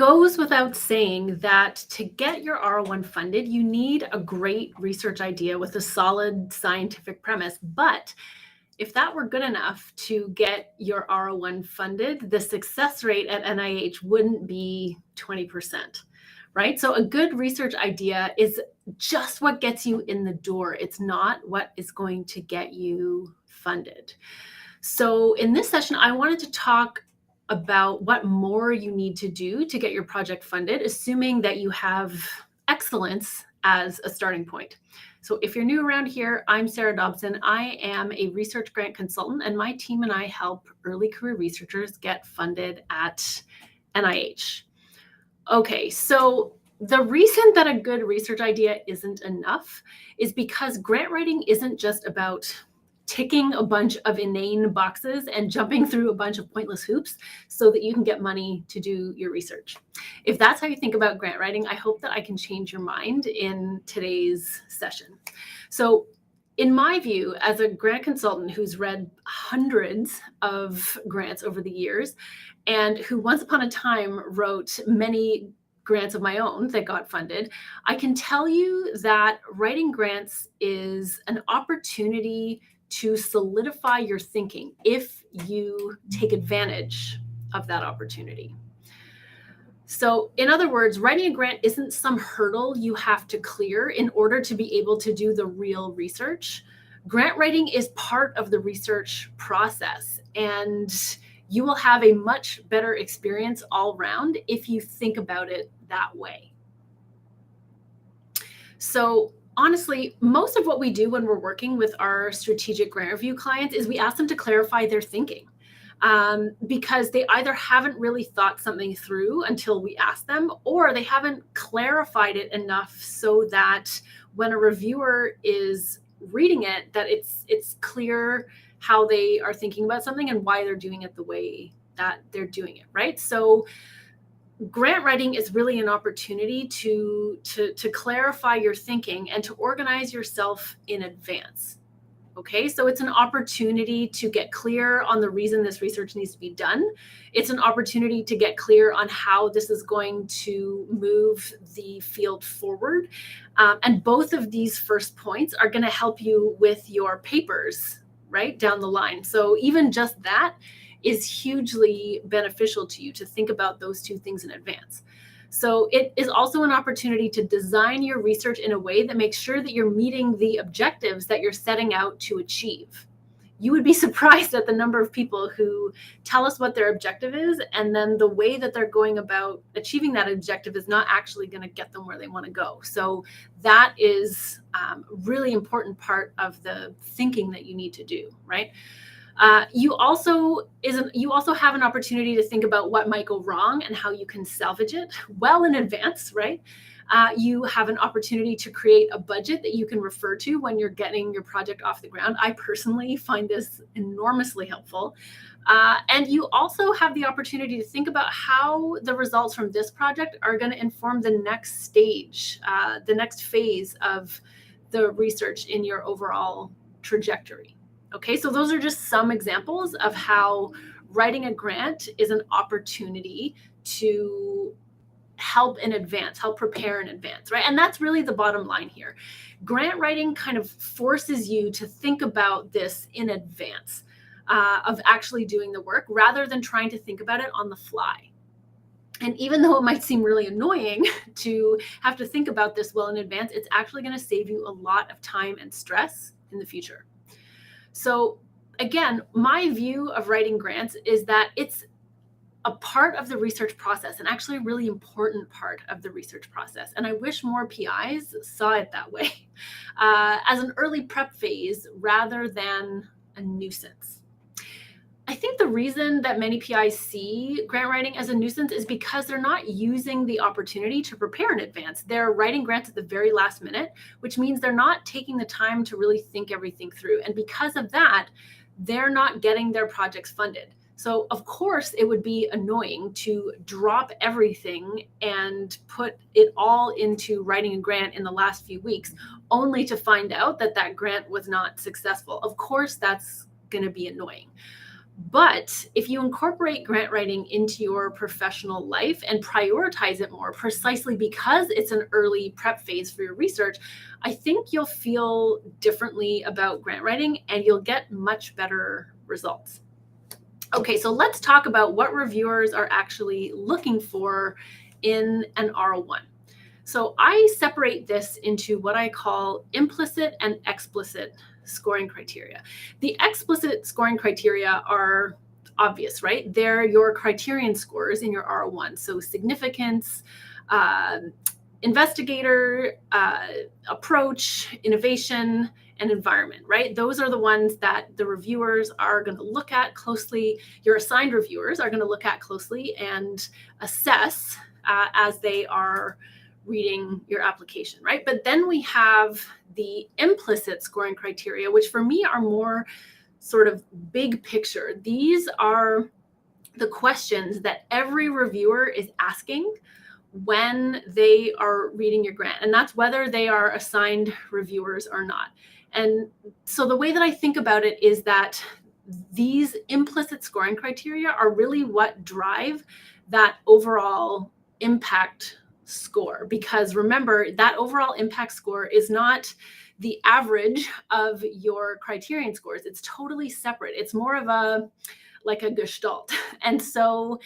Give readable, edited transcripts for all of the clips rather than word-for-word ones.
goes without saying that to get your R01 funded, you need a great research idea with a solid scientific premise. But if that were good enough to get your R01 funded, the success rate at NIH wouldn't be 20%, right? So a good research idea is just what gets you in the door. It's not what is going to get you funded. So in this session, I wanted to talk about what more you need to do to get your project funded, assuming that you have excellence as a starting point. So if you're new around here, I'm Sarah Dobson. I am a research grant consultant, and my team and I help early career researchers get funded at NIH. Okay, so the reason that a good research idea isn't enough is because grant writing isn't just about ticking a bunch of inane boxes and jumping through a bunch of pointless hoops so that you can get money to do your research. If that's how you think about grant writing, I hope that I can change your mind in today's session. So in my view, as a grant consultant who's read hundreds of grants over the years and who once upon a time wrote many grants of my own that got funded, I can tell you that writing grants is an opportunity to solidify your thinking if you take advantage of that opportunity. So in other words, writing a grant isn't some hurdle you have to clear in order to be able to do the real research. Grant writing is part of the research process, and you will have a much better experience all around if you think about it that way. So honestly, most of what we do when we're working with our strategic grant review clients is we ask them to clarify their thinking, because they either haven't really thought something through until we ask them, or they haven't clarified it enough so that when a reviewer is reading it, that it's clear how they are thinking about something and why they're doing it the way that they're doing it, right? So grant writing is really an opportunity to clarify your thinking and to organize yourself in advance. Okay, so it's an opportunity to get clear on the reason this research needs to be done. It's an opportunity to get clear on how this is going to move the field forward. And both of these first points are going to help you with your papers, right, down the line. So even just that is hugely beneficial to you to think about those two things in advance. So it is also an opportunity to design your research in a way that makes sure that you're meeting the objectives that you're setting out to achieve. You would be surprised at the number of people who tell us what their objective is, and then the way that they're going about achieving that objective is not actually going to get them where they want to go. So that is a really important part of the thinking that you need to do, right? You also have an opportunity to think about what might go wrong and how you can salvage it well in advance, right? You have an opportunity to create a budget that you can refer to when you're getting your project off the ground. I personally find this enormously helpful. And you also have the opportunity to think about how the results from this project are going to inform the next stage, the next phase of the research in your overall trajectory. Okay, so those are just some examples of how writing a grant is an opportunity to help in advance, help prepare in advance, right? And that's really the bottom line here. Grant writing kind of forces you to think about this in advance of actually doing the work rather than trying to think about it on the fly. And even though it might seem really annoying to have to think about this well in advance, it's actually going to save you a lot of time and stress in the future. So again, my view of writing grants is that it's a part of the research process, and actually a really important part of the research process. And I wish more PIs saw it that way, as an early prep phase rather than a nuisance. I think the reason that many PIs see grant writing as a nuisance is because they're not using the opportunity to prepare in advance. They're writing grants at the very last minute, which means they're not taking the time to really think everything through. And because of that, they're not getting their projects funded. So of course, it would be annoying to drop everything and put it all into writing a grant in the last few weeks, only to find out that that grant was not successful. Of course, that's going to be annoying. But if you incorporate grant writing into your professional life and prioritize it more precisely because it's an early prep phase for your research, I think you'll feel differently about grant writing and you'll get much better results. Okay, so let's talk about what reviewers are actually looking for in an R01. So I separate this into what I call implicit and explicit scoring criteria. The explicit scoring criteria are obvious, right? They're your criterion scores in your R01. So significance, uh, investigator, approach, innovation, and environment, right? Those are the ones that the reviewers are going to look at closely. Your assigned reviewers are going to look at closely and assess as they are reading your application, right? But then we have the implicit scoring criteria, which for me are more sort of big picture. These are the questions that every reviewer is asking when they are reading your grant. And that's whether they are assigned reviewers or not. And so the way that I think about it is that these implicit scoring criteria are really what drive that overall impact score. Because remember, that overall impact score is not the average of your criterion scores. It's totally separate. It's more of a like a gestalt. And so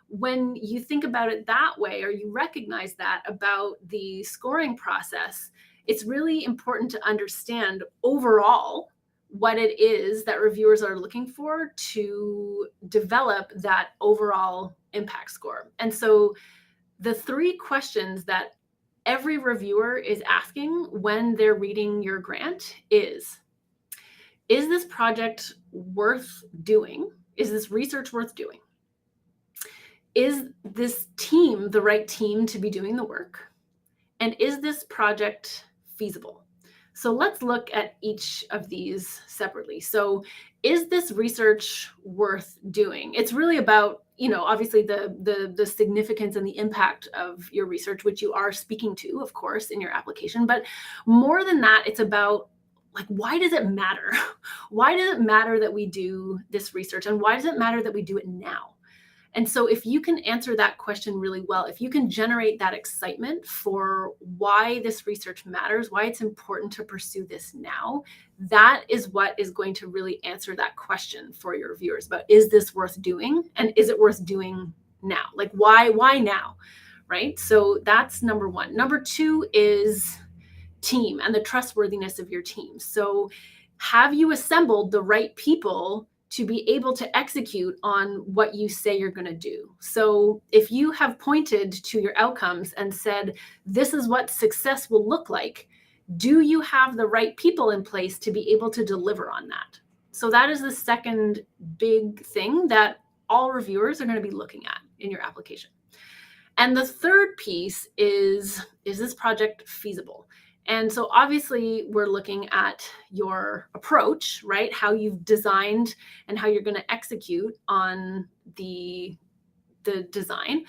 when you think about it that way, or you recognize that about the scoring process, it's really important to understand overall what it is that reviewers are looking for to develop that overall impact score. And so the three questions that every reviewer is asking when they're reading your grant is this project worth doing? Is this research worth doing? Is this team the right team to be doing the work? And is this project feasible? So let's look at each of these separately. So is this research worth doing? It's really about, obviously the significance and the impact of your research, which you are speaking to, of course, in your application. But more than that, it's about like, why does it matter? Why does it matter that we do this research? And why does it matter that we do it now? And so if you can answer that question really well, if you can generate that excitement for why this research matters, why it's important to pursue this now, that is what is going to really answer that question for your viewers about, is this worth doing? And is it worth doing now? Like, why now, right? So that's number one. Number two is team and the trustworthiness of your team. So have you assembled the right people to be able to execute on what you say you're going to do? So if you have pointed to your outcomes and said, this is what success will look like, do you have the right people in place to be able to deliver on that? So that is the second big thing that all reviewers are going to be looking at in your application. And the third piece is this project feasible? And so obviously we're looking at your approach, right? How you've designed and how you're going to execute on the design.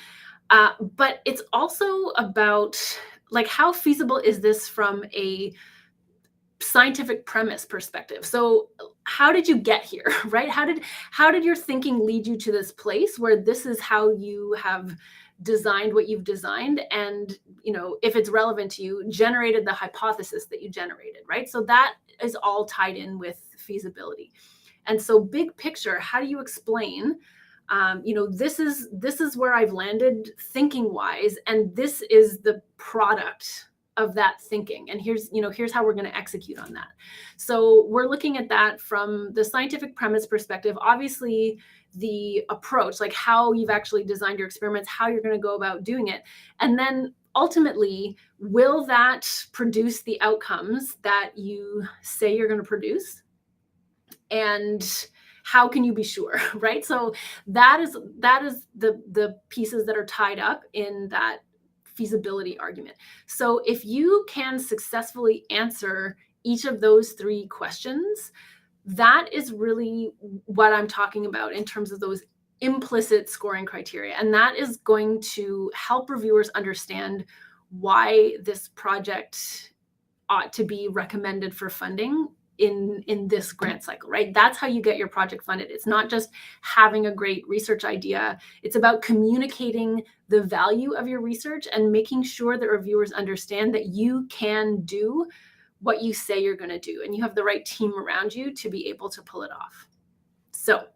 But it's also about like, how feasible is this from a scientific premise perspective? So how did you get here, right? How did your thinking lead you to this place where this is how you have designed what you've designed, and if it's relevant to you, generated the hypothesis that you generated, right? So that is all tied in with feasibility. And so big picture, how do you explain this is where I've landed thinking wise, and this is the product of that thinking, and here's how we're going to execute on that. So we're looking at that from the scientific premise perspective, obviously the approach, like how you've actually designed your experiments, how you're going to go about doing it, and then ultimately, will that produce the outcomes that you say you're going to produce? And how can you be sure, right? So that is the pieces that are tied up in that feasibility argument. So if you can successfully answer each of those three questions, that is really what I'm talking about in terms of those implicit scoring criteria. And that is going to help reviewers understand why this project ought to be recommended for funding in this grant cycle, right? That's how you get your project funded. It's not just having a great research idea. It's about communicating the value of your research and making sure that reviewers understand that you can do what you say you're going to do, and you have the right team around you to be able to pull it off. So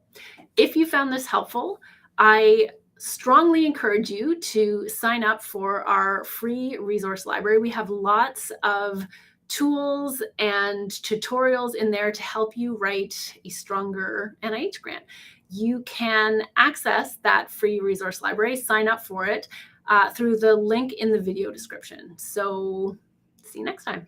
if you found this helpful, I strongly encourage you to sign up for our free resource library. We have lots of tools and tutorials in there to help you write a stronger NIH grant. You can access that free resource library, sign up for it through the link in the video description. So see you next time.